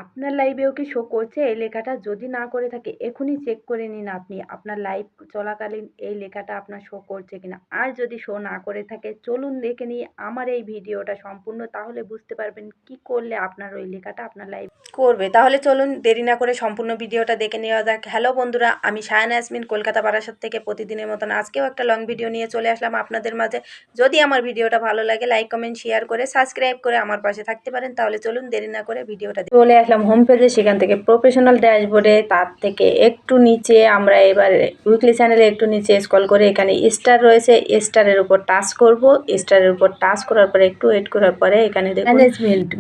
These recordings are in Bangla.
আপনার লাইভেও কি শো করছে এই লেখাটা? যদি না করে থাকে এখনই চেক করে নিন আপনি আপনার লাইভ চলাকালীন এই লেখাটা আপনার শো করছে কিনা। আর যদি শো না করে থাকে চলুন দেখে নিই আমার এই ভিডিওটা সম্পূর্ণ, তাহলে বুঝতে পারবেন কি করলে আপনার ওই লেখাটা আপনার লাইভ করবে। তাহলে চলুন দেরি না করে সম্পূর্ণ ভিডিওটা দেখে নেওয়া যাক। হ্যালো বন্ধুরা, আমি শায়না ইয়াসমিন কলকাতা বারাসাত থেকে প্রতিদিনের মতন আজকেও একটা লং ভিডিও নিয়ে চলে আসলাম আপনাদের মাঝে। যদি আমার ভিডিওটা ভালো লাগে লাইক কমেন্ট শেয়ার করে সাবস্ক্রাইব করে আমার পাশে থাকতে পারেন। তাহলে চলুন দেরি না করে ভিডিওটা চলে আসলাম হোম পেজে, সেখান থেকে প্রফেশনাল ড্যাশবোর্ডে, তার থেকে একটু নিচে আমরা এবার উইকলি চ্যানেলে একটু নিচে স্ক্রল করে এখানে স্টার রয়েছে, স্টারের উপর টাচ করব। স্টারের উপর টাচ করার পরে একটু ওয়েট করার পরে এখানে দেখুন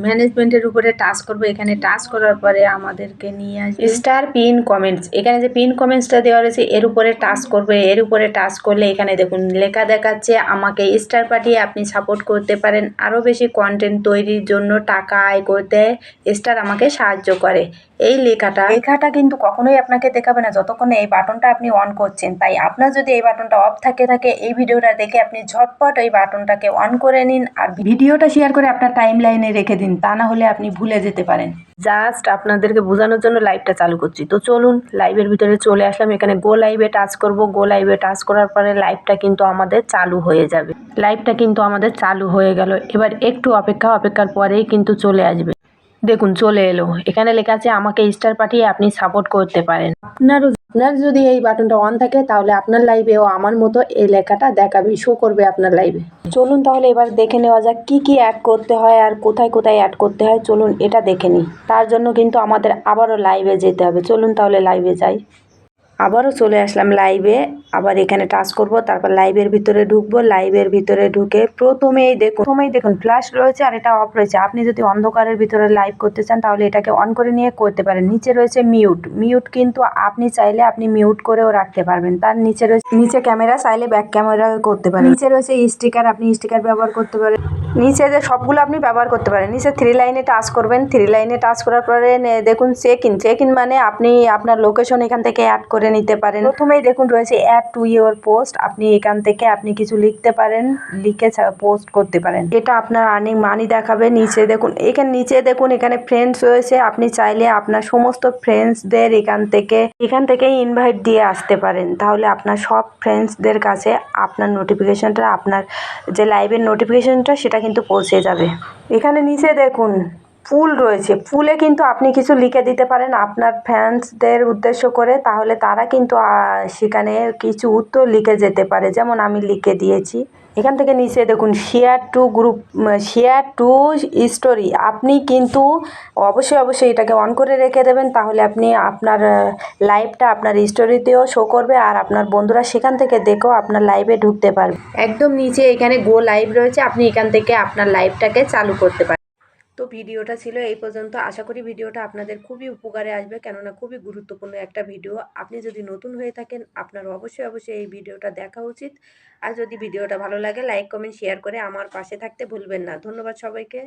ম্যানেজমেন্টের উপরে টাচ করব। এখানে টাচ করার পরে আমাদেরকে নিয়ে আসবে স্টার পিন কমেন্টস। এখানে যে পিন কমেন্টসটা দেওয়া রয়েছে এর উপরে টাচ করবে। এর উপরে টাচ করলে এখানে দেখুন লেখা দেখাচ্ছে আমাকে স্টার পাঠিয়ে আপনি সাপোর্ট করতে পারেন, আরও বেশি কন্টেন্ট তৈরির জন্য টাকা আয় করতে স্টার আমাকে সাহায্য করে। এই লেখাটা কিন্তু কখনোই আপনাকে দেখাবে না যতক্ষণ এই বাটনটা আপনি অন করছেন। তাই আপনার যদি এই বাটনটা অফ থাকে এই ভিডিওটা দেখে আপনি ঝটপট এই বাটনটাকে অন করে নিন আর ভিডিওটা শেয়ার করে আপনার টাইম লাইনে রেখে দিন, তা না হলে আপনি ভুলে যেতে পারেন। জাস্ট আপনাদেরকে বোঝানোর জন্য লাইভটা চালু করছি। তো চলুন লাইভের ভিতরে চলে আসলাম। এখানে গো লাইভে টাচ করব। গো লাইভে টাচ করার পরে লাইভটা কিন্তু আমাদের চালু হয়ে যাবে। লাইভটা কিন্তু আমাদের চালু হয়ে গেল। এবার একটু অপেক্ষার পরেই কিন্তু চলে আসবে। দেখুন চলে এলো। এখানে লেখা আছে আমাকে স্টার পাঠিয়ে আপনি সাপোর্ট করতে পারেন। আপনার যদি এই বাটনটা অন থাকে তাহলে আপনার লাইভেও আমার মতো এই লেখাটা দেখাবে, শো করবে আপনার লাইভে। চলুন তাহলে এবার দেখে নেওয়া যাক কি কি অ্যাড করতে হয় আর কোথায় কোথায় অ্যাড করতে হয়। চলুন এটা দেখে নিই। তার জন্য কিন্তু আমাদের আবারও লাইভে যেতে হবে। চলুন তাহলে লাইভে যাই। আবারও চলে আসলাম লাইভে। আবার এখানে টাচ করব, তারপর লাইভের ভিতরে ঢুকবো। লাইভের ভিতরে ঢুকে প্রথমেই দেখুন ফ্ল্যাশ রয়েছে আর এটা অফ রয়েছে। আপনি যদি অন্ধকারের ভিতরে লাইভ করতে চান তাহলে এটাকে অন করে নিয়ে করতে পারেন। নিচে রয়েছে মিউট কিন্তু আপনি চাইলে আপনি মিউট করেও রাখতে পারবেন। তার নিচে রয়েছে ক্যামেরা, চাইলে ব্যাক ক্যামেরা করতে পারেন। নিচে রয়েছে স্টিকার, আপনি স্টিকার ব্যবহার করতে পারেন। নিচে যে সবগুলো আপনি ব্যবহার করতে পারেন। নিচে থ্রি লাইনে টাচ করবেন। থ্রি লাইনে টাচ করার পরে দেখুন চেক ইন মানে আপনি আপনার লোকেশন এখান থেকে অ্যাড করে নিতে পারেন। প্রথমেই দেখুন রয়েছে অ্যাড টু ইওর পোস্ট। আপনি এখান থেকে আপনি কিছু লিখতে পারেন, লিখে পোস্ট করতে পারেন। এটা আপনার আর্নিং মানি দেখাবে। নিচে দেখুন এখানে ফ্রেন্ডস রয়েছে। আপনি চাইলে আপনার সমস্ত ফ্রেন্ডসদের এখান থেকে ইনভাইট দিয়ে আসতে পারেন। তাহলে আপনার সব ফ্রেন্ডসদের কাছে আপনার নোটিফিকেশনটা, আপনার যে লাইভের নোটিফিকেশনটা সেটা কিন্তু পৌঁছে যাবে। এখানে নিচে দেখুন ফুল রয়েছে। ফুলে কিন্তু আপনি কিছু লিখে দিতে পারেন আপনার ফ্যান্সদের উদ্দেশ্য করে, তাহলে তারা কিন্তু সেখানে কিছু উত্তর লিখে যেতে পারে, যেমন আমি লিখে দিয়েছি। এখান থেকে নিচে দেখুন শেয়ার টু স্টোরি। আপনি কিন্তু অবশ্যই এটাকে অন করে রেখে দেবেন, তাহলে আপনি আপনার লাইভটা আপনার স্টোরিতেও শো করবে আর আপনার বন্ধুরা সেখান থেকে দেখেও আপনার লাইভে ঢুকতে পারবে। একদম নিচে এখানে গো লাইভ রয়েছে, আপনি এখান থেকে আপনার লাইভটাকে চালু করতে পারেন। তো ভিডিওটা ছিল এই পর্যন্ত। আশা করি ভিডিওটা আপনাদের খুবই উপকারে আসবে, কেননা খুবই গুরুত্বপূর্ণ একটা ভিডিও। আপনি যদি নতুন হয়ে থাকেন আপনার অবশ্যই এই ভিডিওটা দেখা উচিত। আর যদি ভিডিওটা ভালো লাগে লাইক কমেন্ট শেয়ার করে আমার পাশে থাকতে ভুলবেন না। ধন্যবাদ সবাইকে।